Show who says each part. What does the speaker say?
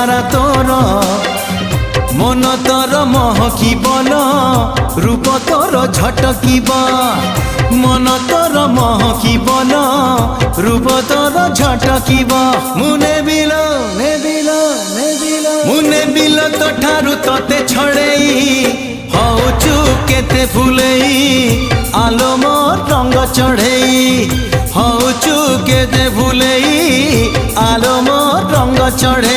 Speaker 1: চেহারা তোর মন তোর মহকিবল রূপ তোর ঝটকিব মন তোর মহকিবল রূপ তোর ঝটকিব মু নেবিল নেবিল নেবিল মু নেবিল তো ঠারু তোতে ছড়েই হউচু কেতে ফুলেই আলো মোর রঙ্গ চढ़ेई হউচু কেতে ফুলেই আলো মোর রঙ্গ চढ़ेई।